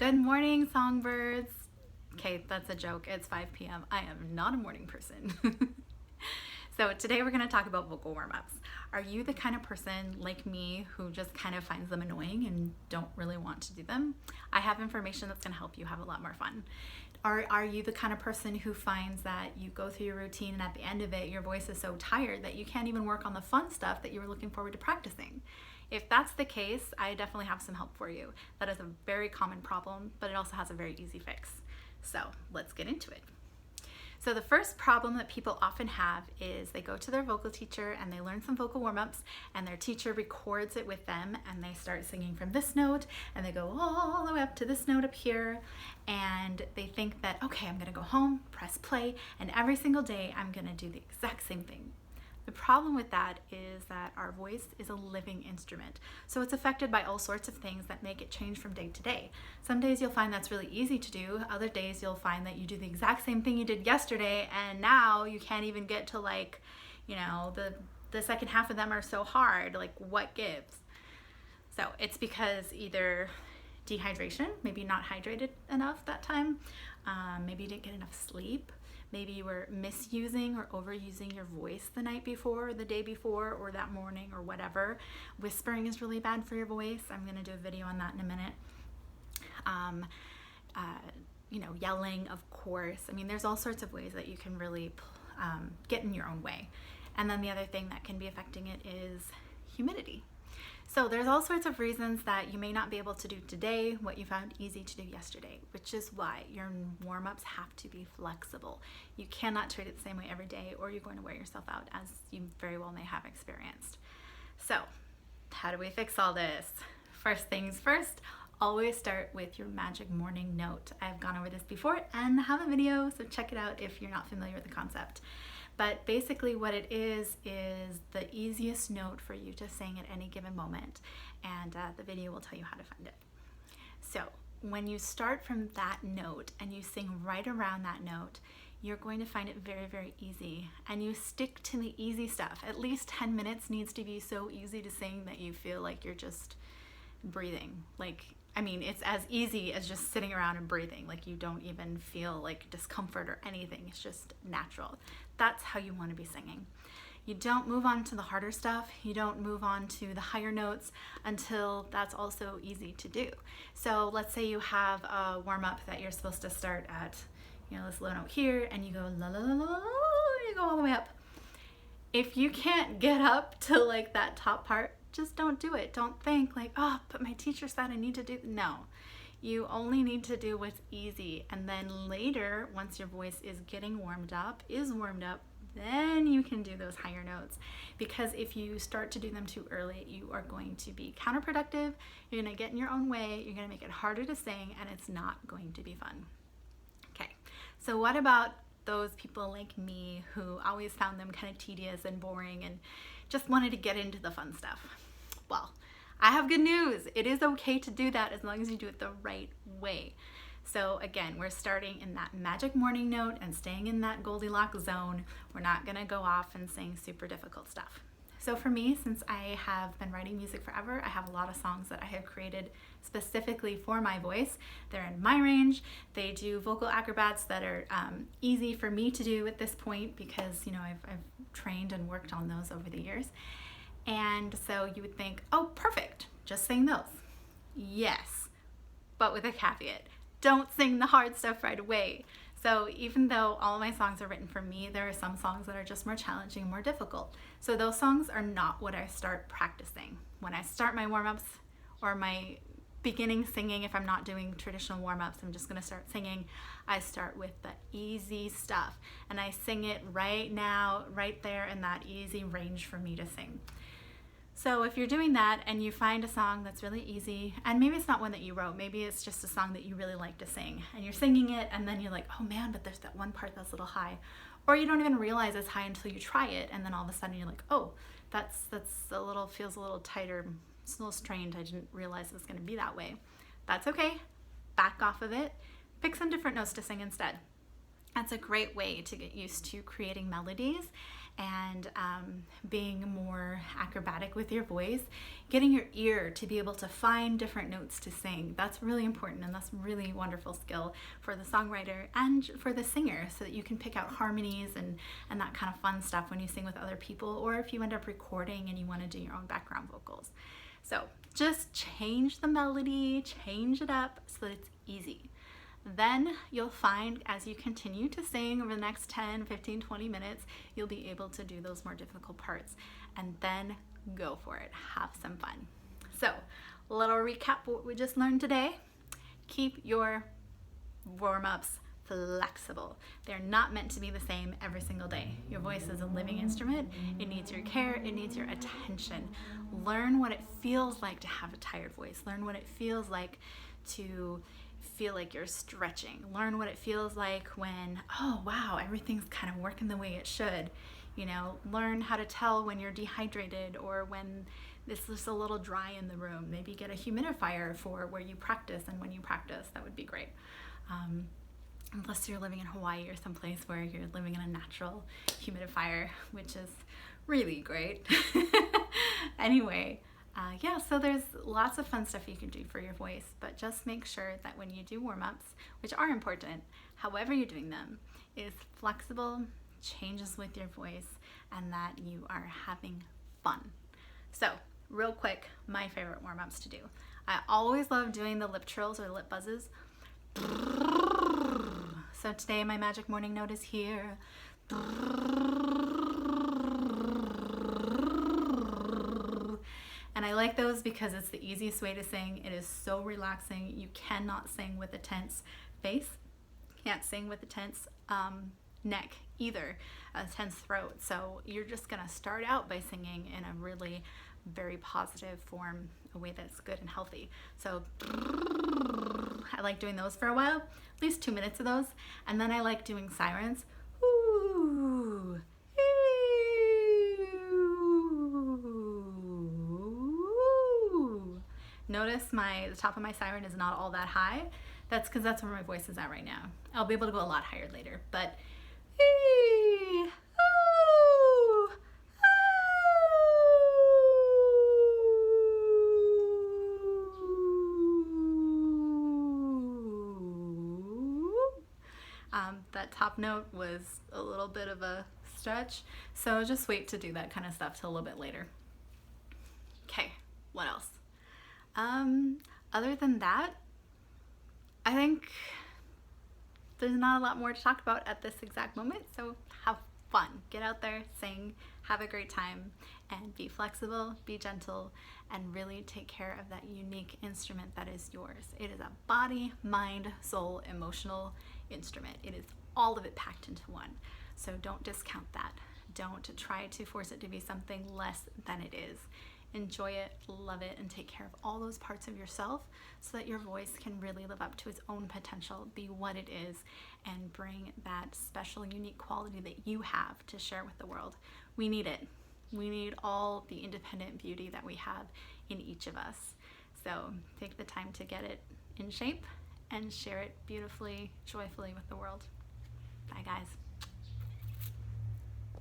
Good morning, songbirds. Okay, that's a joke. It's 5 p.m. I am not a morning person. So today we're going to talk about vocal warm-ups. Are you the kind of person like me who just kind of finds them annoying and don't really want to do them? I have information that's going to help you have a lot more fun. Are you the kind of person who finds that you go through your routine and at the end of it your voice is so tired that you can't even work on the fun stuff that you were looking forward to practicing? If that's the case, I definitely have some help for you. That is a very common problem, but it also has a very easy fix. So let's get into it. So the first problem that people often have is they go to their vocal teacher and they learn some vocal warm-ups and their teacher records it with them and they start singing from this note and they go all the way up to this note up here and they think that, okay, I'm gonna go home, press play, and every single day I'm gonna do the exact same thing. The problem with that is that our voice is a living instrument. So it's affected by all sorts of things that make it change from day to day. Some days you'll find that's really easy to do. Other days you'll find that you do the exact same thing you did yesterday and now you can't even get to the second half of them are so hard. Like, what gives? So it's because either dehydration, maybe not hydrated enough that time, maybe you didn't get enough sleep, maybe you were misusing or overusing your voice the night before or the day before or that morning or whatever. Whispering is really bad for your voice. I'm going to do a video on that in a minute. Yelling, of course. I mean, there's all sorts of ways that you can really get in your own way. And then the other thing that can be affecting it is humidity. So there's all sorts of reasons that you may not be able to do today what you found easy to do yesterday, which is why your warm-ups have to be flexible. You cannot treat it the same way every day or you're going to wear yourself out, as you very well may have experienced. So how do we fix all this? First things first, always start with your magic morning note. I've gone over this before and have a video, so check it out if you're not familiar with the concept. But basically what it is the easiest note for you to sing at any given moment. And the video will tell you how to find it. So when you start from that note and you sing right around that note, you're going to find it very, very easy. And you stick to the easy stuff. At least 10 minutes needs to be so easy to sing that you feel like you're just breathing. It's as easy as just sitting around and breathing. Like, you don't even feel like discomfort or anything. It's just natural. That's how you want to be singing. You don't move on to the harder stuff. You don't move on to the higher notes until that's also easy to do. So let's say you have a warm-up that you're supposed to start at, this low note here, and you go la la la la la, you go all the way up. If you can't get up to like that top part, just don't do it. Don't think like, oh, but my teacher said I need to do. No, you only need to do what's easy. And then later, once your voice is getting warmed up, then you can do those higher notes. Because if you start to do them too early, you are going to be counterproductive. You're going to get in your own way. You're going to make it harder to sing, and it's not going to be fun. Okay, so what about those people like me who always found them kind of tedious and boring and just wanted to get into the fun stuff? Well, I have good news. It is okay to do that as long as you do it the right way. So again, we're starting in that magic morning note and staying in that Goldilocks zone. We're not gonna go off and sing super difficult stuff. So for me, since I have been writing music forever, I have a lot of songs that I have created specifically for my voice. They're in my range. They do vocal acrobats that are easy for me to do at this point because I've trained and worked on those over the years. And so you would think, oh, perfect, just sing those. Yes, but with a caveat. Don't sing the hard stuff right away. So even though all of my songs are written for me, there are some songs that are just more challenging, more difficult. So those songs are not what I start practicing. When I start my warm-ups or my beginning singing, if I'm not doing traditional warm-ups, I'm just gonna start singing, I start with the easy stuff. And I sing it right now, right there in that easy range for me to sing. So if you're doing that and you find a song that's really easy, and maybe it's not one that you wrote, maybe it's just a song that you really like to sing, and you're singing it and then you're like, oh man, but there's that one part that's a little high. Or you don't even realize it's high until you try it, and then all of a sudden you're like, oh, that's feels a little tighter, it's a little strained, I didn't realize it was gonna be that way. That's okay, back off of it, pick some different notes to sing instead. That's a great way to get used to creating melodies and being more acrobatic with your voice, getting your ear to be able to find different notes to sing. That's really important, and that's really wonderful skill for the songwriter and for the singer, so that you can pick out harmonies and that kind of fun stuff when you sing with other people, or if you end up recording and you want to do your own background vocals. So just change the melody, change it up so that it's easy. Then you'll find as you continue to sing over the next 10, 15, 20 minutes, you'll be able to do those more difficult parts, and then go for it. Have some fun. So, a little recap what we just learned today. Keep your warm-ups flexible. They're not meant to be the same every single day. Your voice is a living instrument. It needs your care, it needs your attention. Learn what it feels like to have a tired voice. Learn what it feels like to feel like you're stretching. Learn what it feels like when, oh wow, everything's kind of working the way it should. You know, learn how to tell when you're dehydrated or when this is a little dry in the room. Maybe get a humidifier for where you practice and when you practice. That would be great. Unless you're living in Hawaii or someplace where you're living in a natural humidifier, which is really great. Anyway, yeah, so there's lots of fun stuff you can do for your voice, but just make sure that when you do warm-ups, which are important, however you're doing them, is flexible, changes with your voice, and that you are having fun. So, real quick, my favorite warm-ups to do. I always love doing the lip trills or lip buzzes. So today my magic morning note is here. And I like those because it's the easiest way to sing. It is so relaxing. You cannot sing with a tense face. Can't sing with a tense neck either, a tense throat. So you're just gonna start out by singing in a really very positive form, a way that's good and healthy. So I like doing those for a while, at least 2 minutes of those. And then I like doing sirens. Ooh. Notice the top of my siren is not all that high. That's because that's where my voice is at right now. I'll be able to go a lot higher later, but that top note was a little bit of a stretch, so just wait to do that kind of stuff till a little bit later. Okay, what else? Other than that, I think there's not a lot more to talk about at this exact moment, so have fun. Get out there, sing, have a great time, and be flexible, be gentle, and really take care of that unique instrument that is yours. It is a body, mind, soul, emotional instrument. It is all of it packed into one. So don't discount that. Don't try to force it to be something less than it is. Enjoy it, love it, and take care of all those parts of yourself so that your voice can really live up to its own potential, be what it is, and bring that special, unique quality that you have to share with the world. We need it. We need all the independent beauty that we have in each of us. So take the time to get it in shape and share it beautifully, joyfully with the world. Bye, guys.